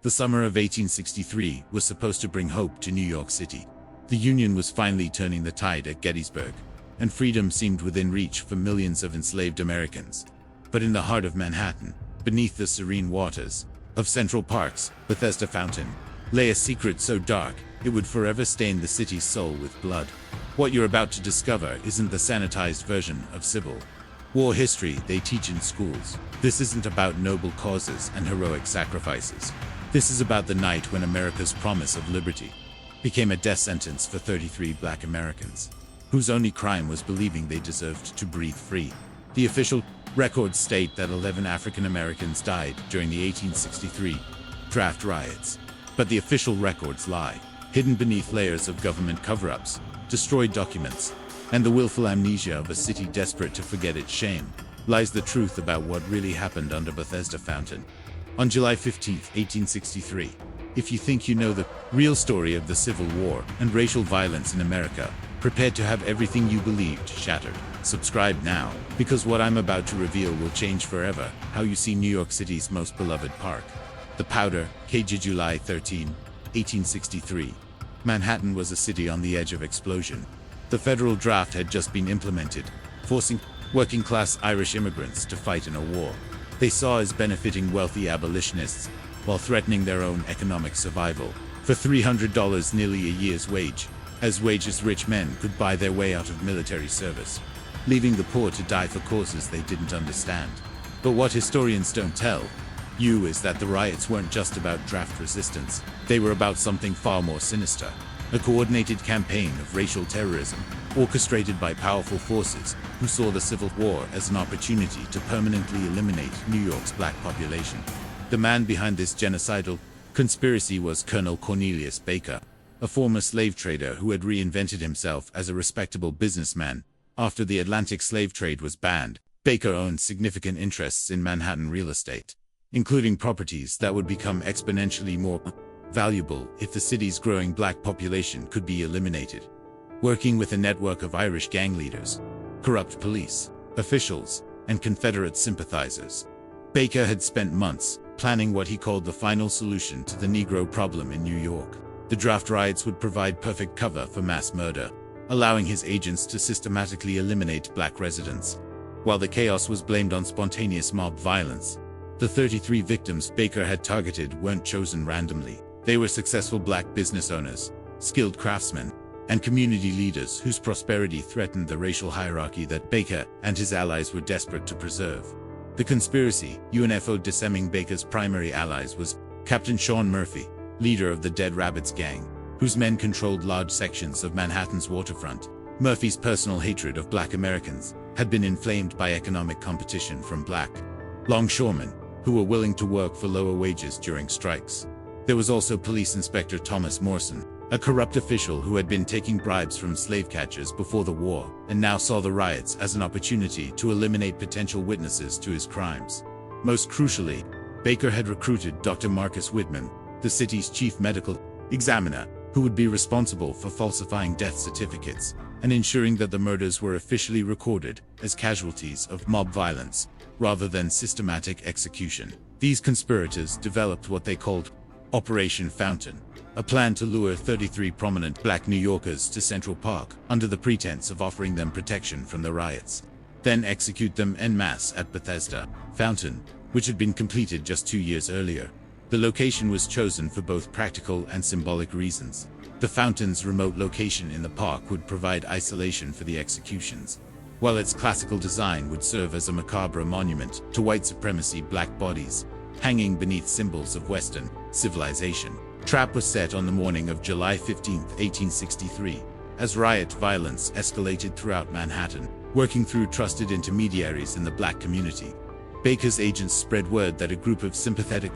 The summer of 1863 was supposed to bring hope to New York City. The Union was finally turning the tide at Gettysburg, and freedom seemed within reach for millions of enslaved Americans. But in the heart of Manhattan, beneath the serene waters of Central Park's Bethesda Fountain, lay a secret so dark it would forever stain the city's soul with blood. What you're about to discover isn't the sanitized version of Civil War history they teach in schools. This isn't about noble causes and heroic sacrifices. This is about the night when America's promise of liberty became a death sentence for 33 black Americans, whose only crime was believing they deserved to breathe free. The official records state that 11 African Americans died during the 1863 draft riots. But the official records lie. Hidden beneath layers of government cover-ups, destroyed documents, and the willful amnesia of a city desperate to forget its shame, lies the truth about what really happened under Bethesda Fountain. On July 15, 1863, if you think you know the real story of the Civil War and racial violence in America, prepare to have everything you believed shattered. Subscribe now, because what I'm about to reveal will change forever how you see New York City's most beloved park. The Powder Keg. July 13, 1863. Manhattan was a city on the edge of explosion. The federal draft had just been implemented, forcing working-class Irish immigrants to fight in a war they saw as benefiting wealthy abolitionists while threatening their own economic survival. For $300, nearly a year's wage, as wages rich men could buy their way out of military service, leaving the poor to die for causes they didn't understand. But what historians don't tell you is that the riots weren't just about draft resistance. They were about something far more sinister. A coordinated campaign of racial terrorism, orchestrated by powerful forces who saw the Civil War as an opportunity to permanently eliminate New York's black population. The man behind this genocidal conspiracy was Colonel Cornelius Baker, a former slave trader who had reinvented himself as a respectable businessman. After the Atlantic slave trade was banned, Baker owned significant interests in Manhattan real estate, including properties that would become exponentially more valuable if the city's growing black population could be eliminated. Working with a network of Irish gang leaders, corrupt police officials, and Confederate sympathizers, Baker had spent months planning what he called the final solution to the Negro problem in New York. The draft riots would provide perfect cover for mass murder, allowing his agents to systematically eliminate black residents. While the chaos was blamed on spontaneous mob violence, the 33 victims Baker had targeted weren't chosen randomly. They were successful black business owners, skilled craftsmen, and community leaders whose prosperity threatened the racial hierarchy that Baker and his allies were desperate to preserve. The conspiracy, UNFO disemming Baker's primary allies, was Captain Sean Murphy, leader of the Dead Rabbits gang, whose men controlled large sections of Manhattan's waterfront. Murphy's personal hatred of black Americans had been inflamed by economic competition from black longshoremen who were willing to work for lower wages during strikes. There was also Police Inspector Thomas Morrison, a corrupt official who had been taking bribes from slave catchers before the war and now saw the riots as an opportunity to eliminate potential witnesses to his crimes. Most crucially, Baker had recruited Dr. Marcus Whitman, the city's chief medical examiner, who would be responsible for falsifying death certificates and ensuring that the murders were officially recorded as casualties of mob violence rather than systematic execution. These conspirators developed what they called Operation Fountain, a plan to lure 33 prominent black New Yorkers to Central Park under the pretense of offering them protection from the riots, then execute them en masse at Bethesda Fountain, which had been completed just 2 years earlier. The location was chosen for both practical and symbolic reasons. The fountain's remote location in the park would provide isolation for the executions, while its classical design would serve as a macabre monument to white supremacy black bodies hanging beneath symbols of Western civilization. Trap was set on the morning of July 15, 1863, as riot violence escalated throughout Manhattan. Working through trusted intermediaries in the black community, Baker's agents spread word that a group of sympathetic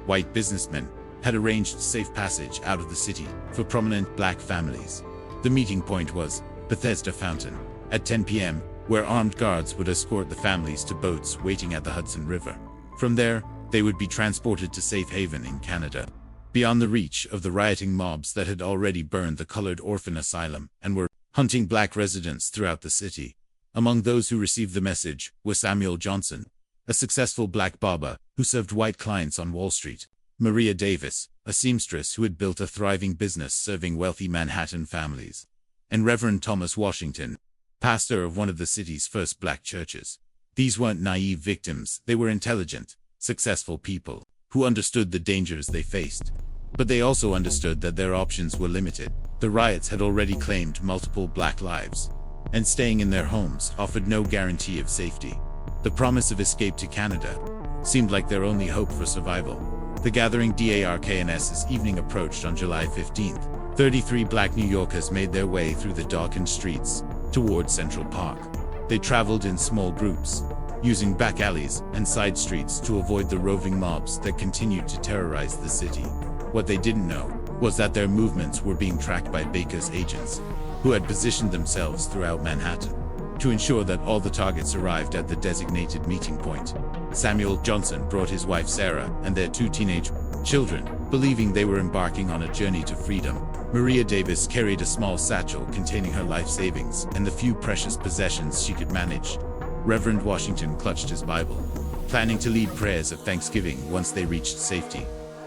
white businessmen had arranged safe passage out of the city for prominent black families. The meeting point was Bethesda Fountain at 10 p.m., where armed guards would escort the families to boats waiting at the Hudson River. From there, they would be transported to safe haven in Canada, beyond the reach of the rioting mobs that had already burned the colored orphan asylum and were hunting black residents throughout the city. Among those who received the message was Samuel Johnson, a successful black barber who served white clients on Wall Street. Maria Davis, a seamstress who had built a thriving business serving wealthy Manhattan families, and Reverend Thomas Washington, pastor of one of the city's first black churches. These weren't naive victims, they were intelligent, successful people who understood the dangers they faced. But they also understood that their options were limited. The riots had already claimed multiple black lives, and staying in their homes offered no guarantee of safety. The promise of escape to Canada seemed like their only hope for survival. The gathering darkness's evening approached on July 15th. 33 black New Yorkers made their way through the darkened streets towards Central Park. They traveled in small groups, using back alleys and side streets to avoid the roving mobs that continued to terrorize the city. What they didn't know was that their movements were being tracked by Baker's agents, who had positioned themselves throughout Manhattan to ensure that all the targets arrived at the designated meeting point. Samuel Johnson brought his wife Sarah and their 2 teenage children, believing they were embarking on a journey to freedom. Maria Davis carried a small satchel containing her life savings and the few precious possessions she could manage. Reverend Washington clutched his Bible, planning to lead prayers of thanksgiving once they reached safety.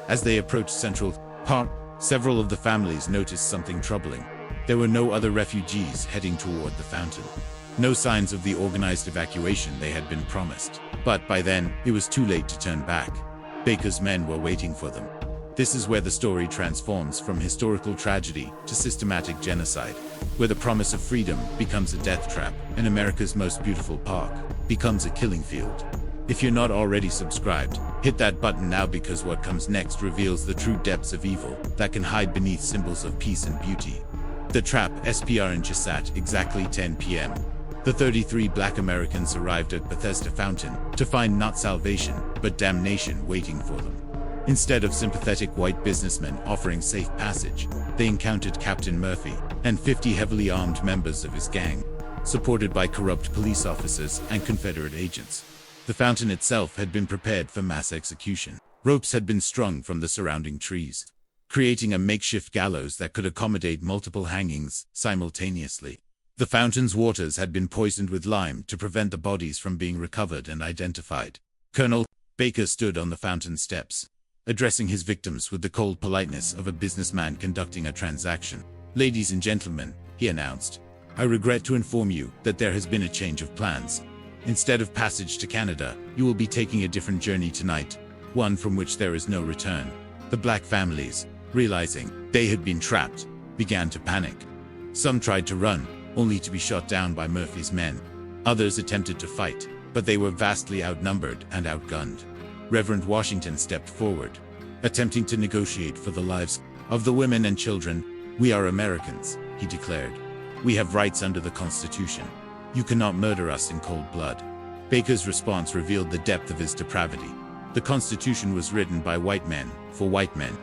As they approached Central Park, several of the families noticed something troubling. There were no other refugees heading toward the fountain. No signs of the organized evacuation they had been promised. But by then, it was too late to turn back. Baker's men were waiting for them. This is where the story transforms from historical tragedy to systematic genocide, where the promise of freedom becomes a death trap, and America's most beautiful park becomes a killing field. If you're not already subscribed, hit that button now, because what comes next reveals the true depths of evil that can hide beneath symbols of peace and beauty. The trap SPR at exactly 10 p.m. The 33 black Americans arrived at Bethesda Fountain to find not salvation, but damnation waiting for them. Instead of sympathetic white businessmen offering safe passage, they encountered Captain Murphy and 50 heavily armed members of his gang, supported by corrupt police officers and Confederate agents. The fountain itself had been prepared for mass execution. Ropes had been strung from the surrounding trees, creating a makeshift gallows that could accommodate multiple hangings simultaneously. The fountain's waters had been poisoned with lime to prevent the bodies from being recovered and identified. Colonel Baker stood on the fountain steps, addressing his victims with the cold politeness of a businessman conducting a transaction. "Ladies and gentlemen," he announced, "I regret to inform you that there has been a change of plans. Instead of passage to Canada, you will be taking a different journey tonight, one from which there is no return." The black families, realizing they had been trapped, began to panic. Some tried to run, only to be shot down by Murphy's men. Others attempted to fight, but they were vastly outnumbered and outgunned. Reverend Washington stepped forward, attempting to negotiate for the lives of the women and children. "We are Americans," he declared. "We have rights under the Constitution. You cannot murder us in cold blood." Baker's response revealed the depth of his depravity. "The Constitution was written by white men, for white men.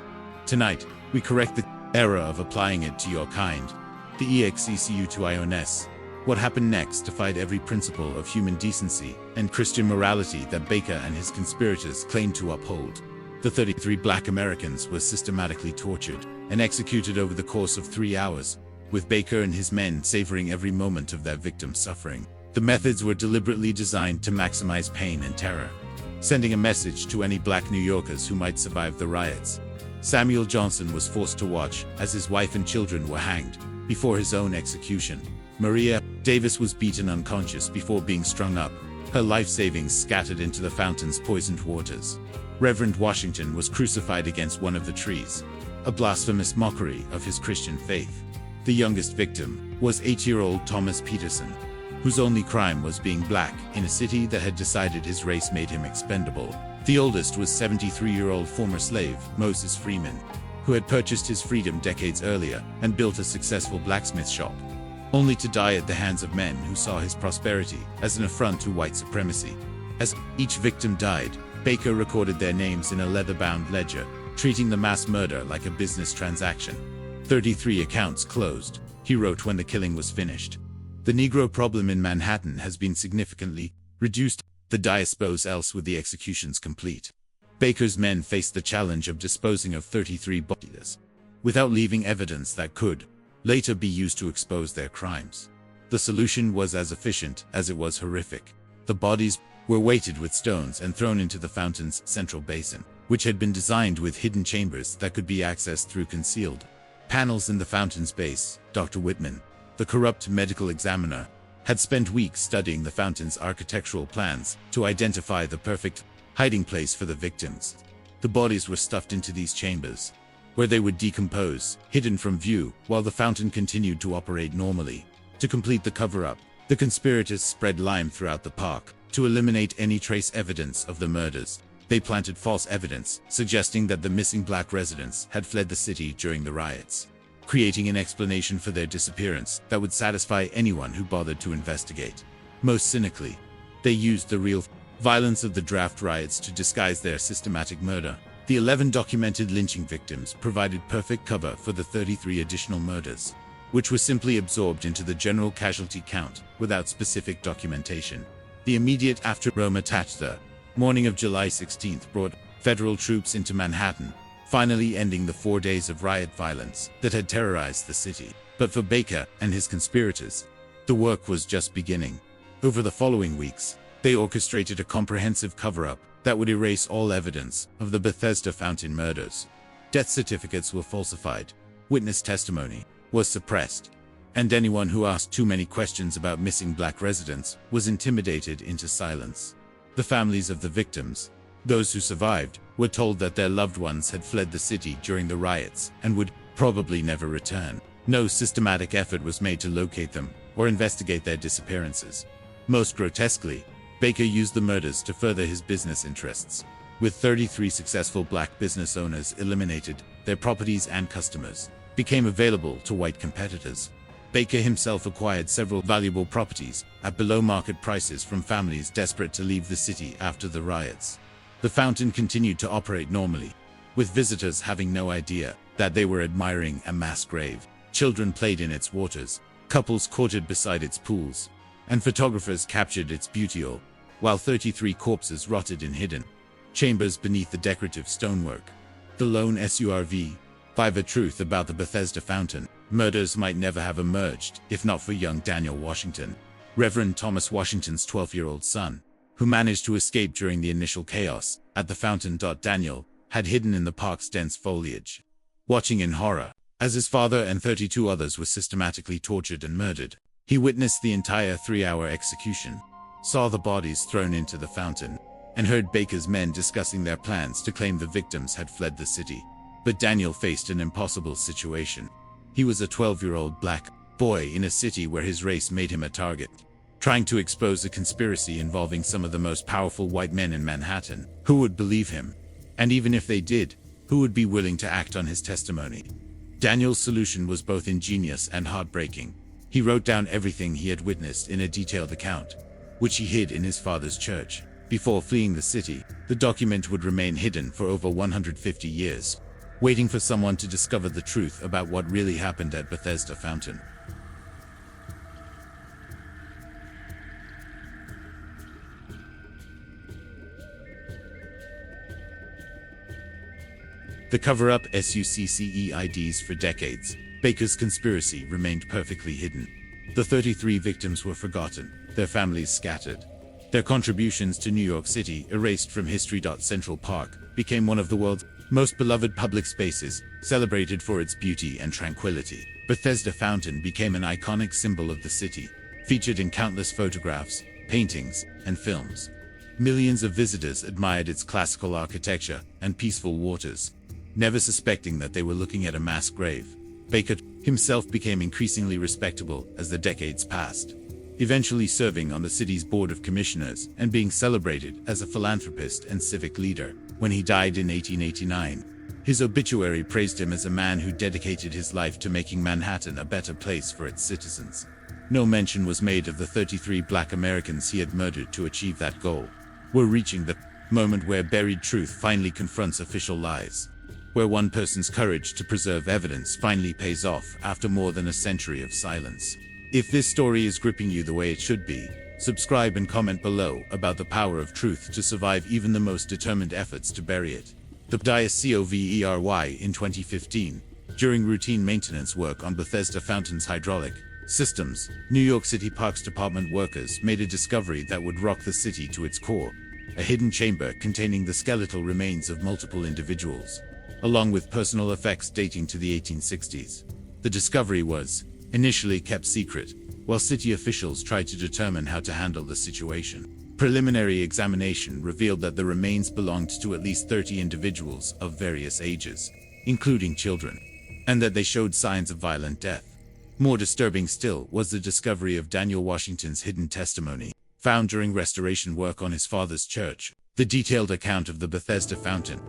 Tonight, we correct the error of applying it to your kind. The EXECU2IONS. What happened next defied every principle of human decency and Christian morality that Baker and his conspirators claimed to uphold. The 33 black Americans were systematically tortured and executed over the course of 3 hours, with Baker and his men savoring every moment of their victims' suffering. The methods were deliberately designed to maximize pain and terror, sending a message to any black New Yorkers who might survive the riots. Samuel Johnson was forced to watch as his wife and children were hanged before his own execution. Maria Davis was beaten unconscious before being strung up, her life savings scattered into the fountain's poisoned waters. Reverend Washington was crucified against one of the trees, a blasphemous mockery of his Christian faith. The youngest victim was 8-year-old Thomas Peterson, whose only crime was being black in a city that had decided his race made him expendable. The oldest was 73-year-old former slave Moses Freeman, who had purchased his freedom decades earlier and built a successful blacksmith shop, only to die at the hands of men who saw his prosperity as an affront to white supremacy. As each victim died, Baker recorded their names in a leather-bound ledger, treating the mass murder like a business transaction. 33 accounts closed, he wrote when the killing was finished. "The Negro problem in Manhattan has been significantly reduced. The dispose else with the executions complete." Baker's men faced the challenge of disposing of 33 bodies without leaving evidence that could later be used to expose their crimes. The solution was as efficient as it was horrific. The bodies were weighted with stones and thrown into the fountain's central basin. which had been designed with hidden chambers that could be accessed through concealed panels in the fountain's base. Dr. Whitman, the corrupt medical examiner, had spent weeks studying the fountain's architectural plans to identify the perfect hiding place for the victims. The bodies were stuffed into these chambers, where they would decompose, hidden from view, while the fountain continued to operate normally. To complete the cover-up, the conspirators spread lime throughout the park to eliminate any trace evidence of the murders. They planted false evidence, suggesting that the missing black residents had fled the city during the riots, creating an explanation for their disappearance that would satisfy anyone who bothered to investigate. Most cynically, they used the real violence of the draft riots to disguise their systematic murder. The 11 documented lynching victims provided perfect cover for the 33 additional murders, which were simply absorbed into the general casualty count without specific documentation. The immediate after-Rome attack the morning of July 16th brought federal troops into Manhattan, finally ending the 4 days of riot violence that had terrorized the city. But for Baker and his conspirators, the work was just beginning. Over the following weeks, they orchestrated a comprehensive cover-up that would erase all evidence of the Bethesda Fountain murders. Death certificates were falsified, witness testimony was suppressed, and anyone who asked too many questions about missing black residents was intimidated into silence. The families of the victims, those who survived, were told that their loved ones had fled the city during the riots and would probably never return. No systematic effort was made to locate them or investigate their disappearances. Most grotesquely, Baker used the murders to further his business interests. With 33 successful black business owners eliminated, their properties and customers became available to white competitors. Baker himself acquired several valuable properties at below-market prices from families desperate to leave the city after the riots. The fountain continued to operate normally, with visitors having no idea that they were admiring a mass grave. Children played in its waters, couples courted beside its pools, and photographers captured its beauty, all while 33 corpses rotted in hidden chambers beneath the decorative stonework. The lone SURV, the truth about the Bethesda Fountain murders might never have emerged if not for young Daniel Washington, Reverend Thomas Washington's 12-year-old son, who managed to escape during the initial chaos at the fountain. Daniel had hidden in the park's dense foliage, watching in horror as his father and 32 others were systematically tortured and murdered. He witnessed the entire 3-hour execution, saw the bodies thrown into the fountain, and heard Baker's men discussing their plans to claim the victims had fled the city. But Daniel faced an impossible situation. He was a 12-year-old black boy in a city where his race made him a target, trying to expose a conspiracy involving some of the most powerful white men in Manhattan. Who would believe him? And even if they did, who would be willing to act on his testimony? Daniel's solution was both ingenious and heartbreaking. He wrote down everything he had witnessed in a detailed account, which he hid in his father's church. Before fleeing the city, the document would remain hidden for over 150 years, waiting for someone to discover the truth about what really happened at Bethesda Fountain. The cover-up SUCCEIDs for decades, Baker's conspiracy remained perfectly hidden. The 33 victims were forgotten, their families scattered. Their contributions to New York City erased from history. Central Park became one of the world's most beloved public spaces, celebrated for its beauty and tranquility. Bethesda Fountain became an iconic symbol of the city, featured in countless photographs, paintings, and films. Millions of visitors admired its classical architecture and peaceful waters, never suspecting that they were looking at a mass grave. Baker himself became increasingly respectable as the decades passed, eventually serving on the city's board of commissioners and being celebrated as a philanthropist and civic leader. When he died in 1889, his obituary praised him as a man who dedicated his life to making Manhattan a better place for its citizens. No mention was made of the 33 black Americans he had murdered to achieve that goal. We're reaching the moment where buried truth finally confronts official lies, where one person's courage to preserve evidence finally pays off after more than a century of silence. If this story is gripping you the way it should be, subscribe and comment below about the power of truth to survive even the most determined efforts to bury it. The COVERY in 2015, during routine maintenance work on Bethesda Fountain's hydraulic systems, New York City Parks Department workers made a discovery that would rock the city to its core. a hidden chamber containing the skeletal remains of multiple individuals, along with personal effects dating to the 1860s. The discovery was initially kept secret, while city officials tried to determine how to handle the situation. Preliminary examination revealed that the remains belonged to at least 30 individuals of various ages, including children, and that they showed signs of violent death. More disturbing still was the discovery of Daniel Washington's hidden testimony, found during restoration work on his father's church. The detailed account of the Bethesda Fountain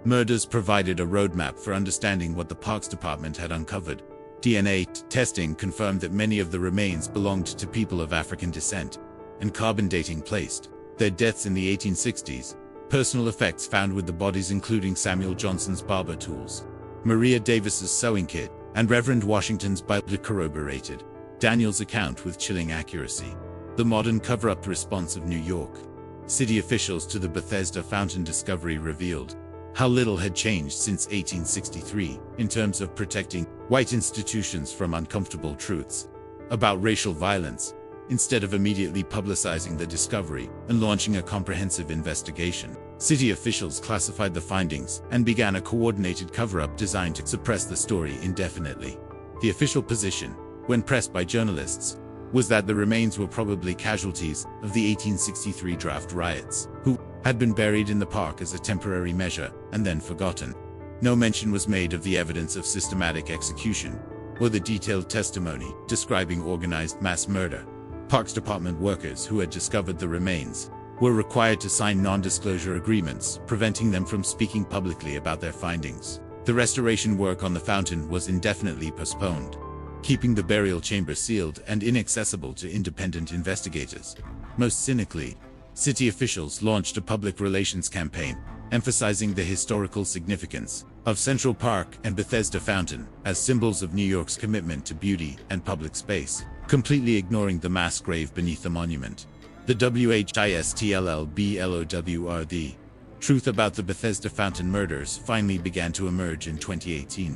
murders provided a roadmap for understanding what the Parks Department had uncovered. DNA testing confirmed that many of the remains belonged to people of African descent, and carbon dating placed their deaths in the 1860s. Personal effects found with the bodies including Samuel Johnson's barber tools, Maria Davis's sewing kit, and Reverend Washington's Bible corroborated Daniel's account with chilling accuracy. The modern cover-up response of New York city officials to the Bethesda Fountain discovery revealed how little had changed since 1863 in terms of protecting white institutions from uncomfortable truths about racial violence. Instead of immediately publicizing the discovery and launching a comprehensive investigation, city officials classified the findings and began a coordinated cover-up designed to suppress the story indefinitely. The official position, when pressed by journalists, was that the remains were probably casualties of the 1863 draft riots, who had been buried in the park as a temporary measure and then forgotten. No mention was made of the evidence of systematic execution or the detailed testimony describing organized mass murder. Parks Department workers who had discovered the remains were required to sign non-disclosure agreements, preventing them from speaking publicly about their findings. The restoration work on the fountain was indefinitely postponed, keeping the burial chamber sealed and inaccessible to independent investigators. Most cynically, city officials launched a public relations campaign emphasizing the historical significance of Central Park and Bethesda Fountain as symbols of New York's commitment to beauty and public space, completely ignoring the mass grave beneath the monument. The WHISTLLBLOWRD truth about the Bethesda Fountain murders finally began to emerge in 2018,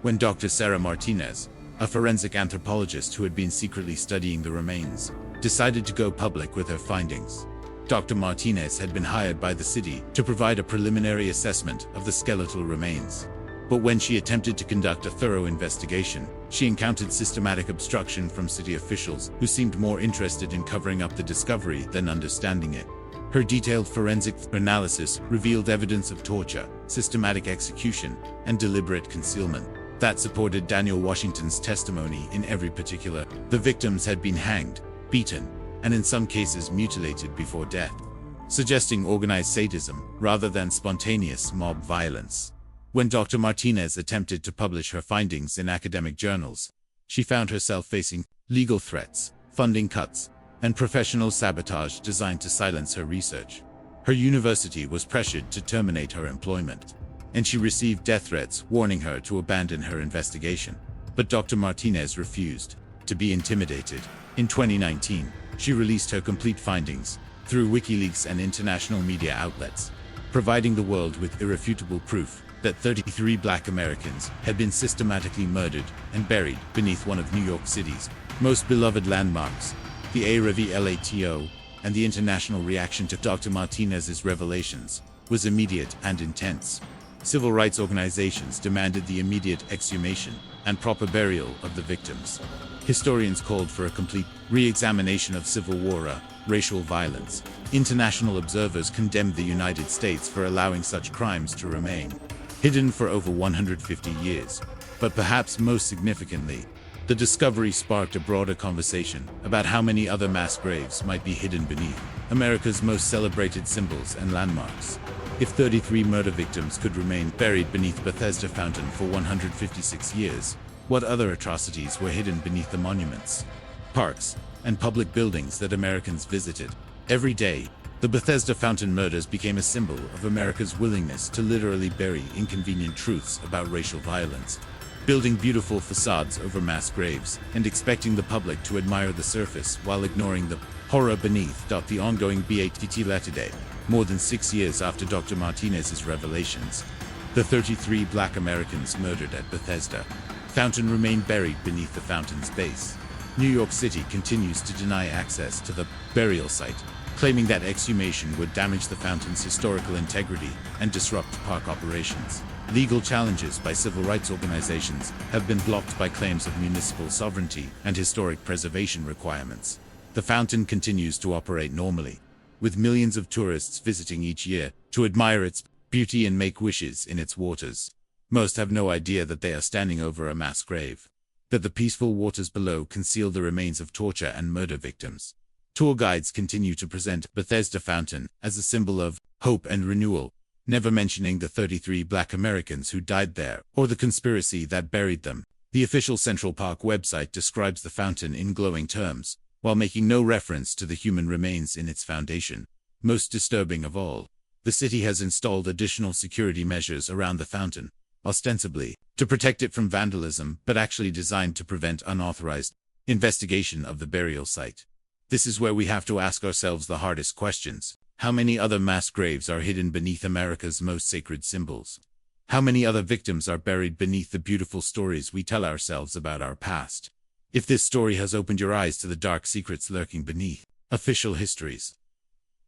when Dr. Sarah Martinez, a forensic anthropologist who had been secretly studying the remains, decided to go public with her findings. Dr. Martinez had been hired by the city to provide a preliminary assessment of the skeletal remains. But when she attempted to conduct a thorough investigation, she encountered systematic obstruction from city officials who seemed more interested in covering up the discovery than understanding it. Her detailed forensic analysis revealed evidence of torture, systematic execution, and deliberate concealment that supported Daniel Washington's testimony in every particular. The victims had been hanged, beaten, and in some cases mutilated before death, suggesting organized sadism rather than spontaneous mob violence. When Dr. Martinez attempted to publish her findings in academic journals, she found herself facing legal threats, funding cuts, and professional sabotage designed to silence her research. Her university was pressured to terminate her employment, and she received death threats warning her to abandon her investigation. But Dr. Martinez refused to be intimidated. In 2019, she released her complete findings through WikiLeaks and international media outlets, providing the world with irrefutable proof that 33 Black Americans had been systematically murdered and buried beneath one of New York City's most beloved landmarks. The REVELATO and the international reaction to Dr. Martinez's revelations was immediate and intense. Civil rights organizations demanded the immediate exhumation and proper burial of the victims. Historians called for a complete re-examination of Civil War racial violence. International observers condemned the United States for allowing such crimes to remain hidden for over 150 years. But perhaps most significantly, the discovery sparked a broader conversation about how many other mass graves might be hidden beneath America's most celebrated symbols and landmarks. If 33 murder victims could remain buried beneath Bethesda Fountain for 156 years, what other atrocities were hidden beneath the monuments, parks, and public buildings that Americans visited? Every day, the Bethesda Fountain murders became a symbol of America's willingness to literally bury inconvenient truths about racial violence, building beautiful facades over mass graves and expecting the public to admire the surface while ignoring the horror beneath. The ongoing BATT more than 6 years after Dr. Martinez's revelations, the 33 Black Americans murdered at Bethesda Fountain remain buried beneath the fountain's base. New York City continues to deny access to the burial site, claiming that exhumation would damage the fountain's historical integrity and disrupt park operations. Legal challenges by civil rights organizations have been blocked by claims of municipal sovereignty and historic preservation requirements. The fountain continues to operate normally, with millions of tourists visiting each year to admire its beauty and make wishes in its waters. Most have no idea that they are standing over a mass grave, that the peaceful waters below conceal the remains of torture and murder victims. Tour guides continue to present Bethesda Fountain as a symbol of hope and renewal, never mentioning the 33 Black Americans who died there or the conspiracy that buried them. The official Central Park website describes the fountain in glowing terms, while making no reference to the human remains in its foundation. Most disturbing of all, the city has installed additional security measures around the fountain, ostensibly to protect it from vandalism, but actually designed to prevent unauthorized investigation of the burial site. This is where we have to ask ourselves the hardest questions. How many other mass graves are hidden beneath America's most sacred symbols? How many other victims are buried beneath the beautiful stories we tell ourselves about our past? If this story has opened your eyes to the dark secrets lurking beneath official histories,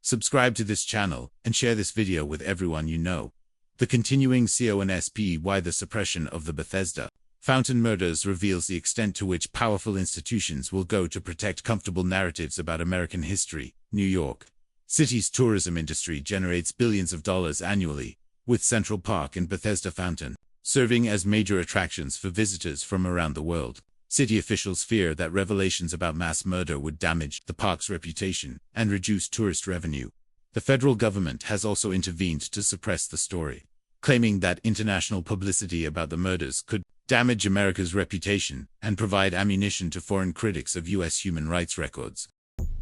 subscribe to this channel and share this video with everyone you know. The continuing CONSP Why the Suppression of the Bethesda Fountain Murders reveals the extent to which powerful institutions will go to protect comfortable narratives about American history. New York City's tourism industry generates billions of dollars annually, with Central Park and Bethesda Fountain serving as major attractions for visitors from around the world. City officials fear that revelations about mass murder would damage the park's reputation and reduce tourist revenue. The federal government has also intervened to suppress the story, claiming that international publicity about the murders could damage America's reputation and provide ammunition to foreign critics of U.S. human rights records.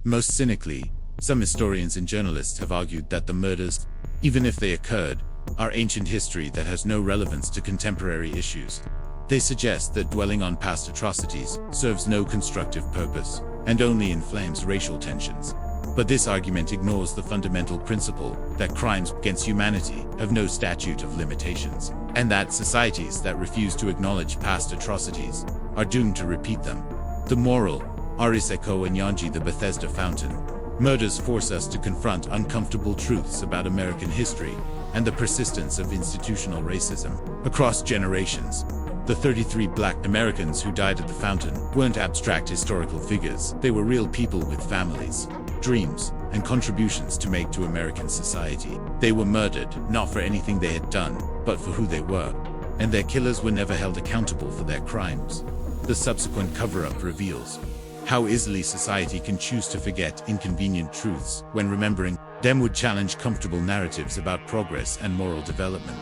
Most cynically, some historians and journalists have argued that the murders, even if they occurred, are ancient history that has no relevance to contemporary issues. They suggest that dwelling on past atrocities serves no constructive purpose and only inflames racial tensions. But this argument ignores the fundamental principle that crimes against humanity have no statute of limitations, and that societies that refuse to acknowledge past atrocities are doomed to repeat them. The moral, Ariseko and Yanji the Bethesda Fountain murders force us to confront uncomfortable truths about American history and the persistence of institutional racism across generations. The 33 Black Americans who died at the fountain weren't abstract historical figures. They were real people with families, dreams, and contributions to make to American society. They were murdered, not for anything they had done, but for who they were. And their killers were never held accountable for their crimes. The subsequent cover-up reveals how easily society can choose to forget inconvenient truths when remembering them would challenge comfortable narratives about progress and moral development.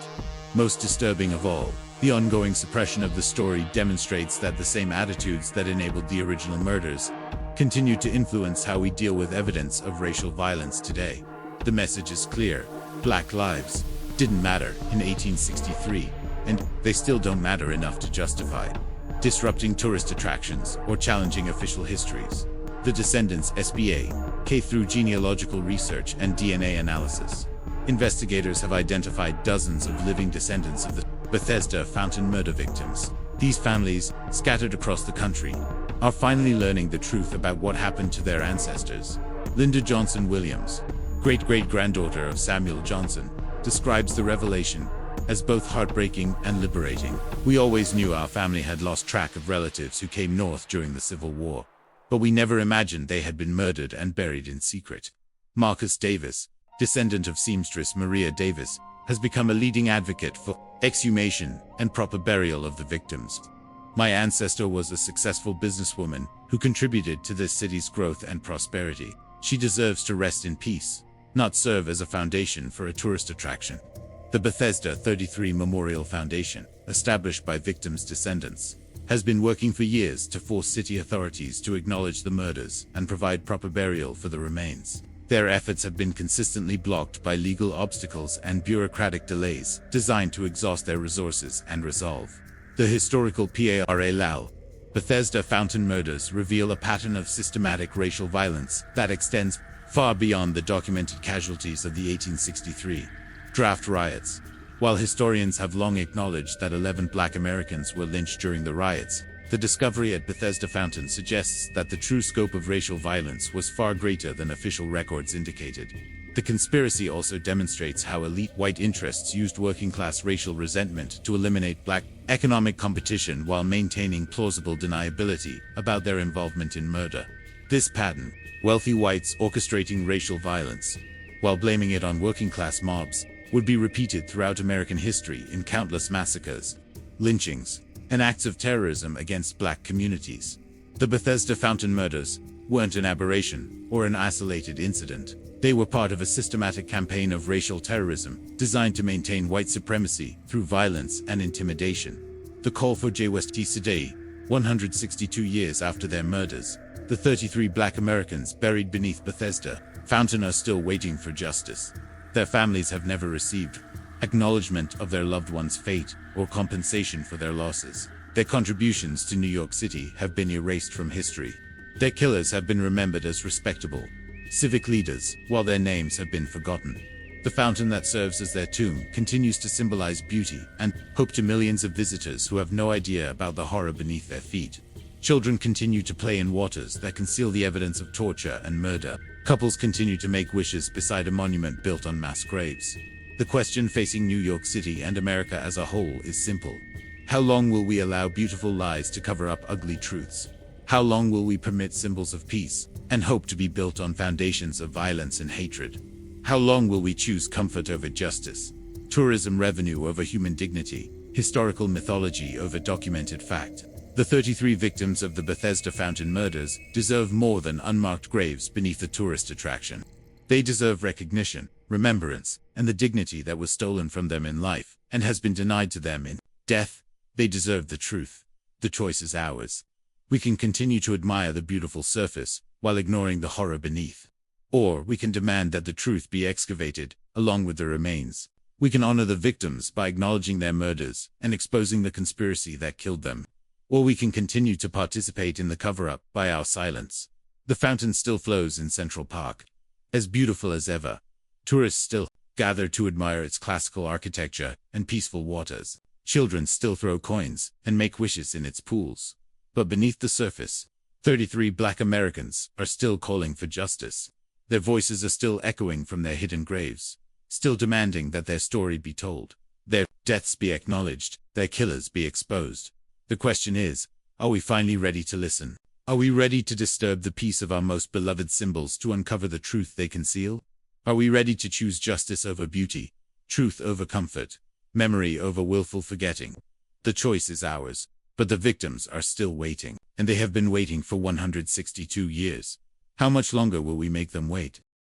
Most disturbing of all, the ongoing suppression of the story demonstrates that the same attitudes that enabled the original murders continue to influence how we deal with evidence of racial violence today. The message is clear. Black lives didn't matter in 1863, and they still don't matter enough to justify disrupting tourist attractions or challenging official histories. The Descendants SBA, K through genealogical research and DNA analysis. Investigators have identified dozens of living descendants of the Bethesda Fountain murder victims. These families, scattered across the country, are finally learning the truth about what happened to their ancestors. Linda Johnson Williams, great-great-granddaughter of Samuel Johnson, describes the revelation as both heartbreaking and liberating. We always knew our family had lost track of relatives who came north during the Civil War, but we never imagined they had been murdered and buried in secret. Marcus Davis, descendant of seamstress Maria Davis, has become a leading advocate for exhumation and proper burial of the victims. My ancestor was a successful businesswoman who contributed to this city's growth and prosperity. She deserves to rest in peace, not serve as a foundation for a tourist attraction. The Bethesda 33 Memorial Foundation, established by victims' descendants, has been working for years to force city authorities to acknowledge the murders and provide proper burial for the remains. Their efforts have been consistently blocked by legal obstacles and bureaucratic delays designed to exhaust their resources and resolve. The historical PARALAL, Bethesda Fountain murders reveal a pattern of systematic racial violence that extends far beyond the documented casualties of the 1863 draft riots. While historians have long acknowledged that 11 Black Americans were lynched during the riots, The discovery at Bethesda Fountain suggests that the true scope of racial violence was far greater than official records indicated. The conspiracy also demonstrates how elite white interests used working-class racial resentment to eliminate black economic competition while maintaining plausible deniability about their involvement in murder. This pattern, wealthy whites orchestrating racial violence, while blaming it on working-class mobs, would be repeated throughout American history in countless massacres, lynchings, and acts of terrorism against black communities. The Bethesda Fountain murders weren't an aberration or an isolated incident. They were part of a systematic campaign of racial terrorism designed to maintain white supremacy through violence and intimidation. The call for justice today, 162 years after their murders, the 33 black Americans buried beneath Bethesda Fountain are still waiting for justice. Their families have never received acknowledgement of their loved ones' fate or compensation for their losses. Their contributions to New York City have been erased from history. Their killers have been remembered as respectable civic leaders, while their names have been forgotten. The fountain that serves as their tomb continues to symbolize beauty and hope to millions of visitors who have no idea about the horror beneath their feet. Children continue to play in waters that conceal the evidence of torture and murder. Couples continue to make wishes beside a monument built on mass graves. The question facing New York City and America as a whole is simple. How long will we allow beautiful lies to cover up ugly truths? How long will we permit symbols of peace and hope to be built on foundations of violence and hatred? How long will we choose comfort over justice, tourism revenue over human dignity, historical mythology over documented fact? The 33 victims of the Bethesda Fountain murders deserve more than unmarked graves beneath a tourist attraction. They deserve recognition, remembrance, and the dignity that was stolen from them in life and has been denied to them in death. They deserve the truth. The choice is ours. We can continue to admire the beautiful surface while ignoring the horror beneath. Or we can demand that the truth be excavated along with the remains. We can honor the victims by acknowledging their murders and exposing the conspiracy that killed them. Or we can continue to participate in the cover-up by our silence. The fountain still flows in Central Park, as beautiful as ever. Tourists still gather to admire its classical architecture and peaceful waters. Children still throw coins and make wishes in its pools. But beneath the surface, 33 black Americans are still calling for justice. Their voices are still echoing from their hidden graves, still demanding that their story be told, their deaths be acknowledged, their killers be exposed. The question is, are we finally ready to listen? Are we ready to disturb the peace of our most beloved symbols to uncover the truth they conceal? Are we ready to choose justice over beauty, truth over comfort, memory over willful forgetting? The choice is ours, but the victims are still waiting, and they have been waiting for 162 years. How much longer will we make them wait?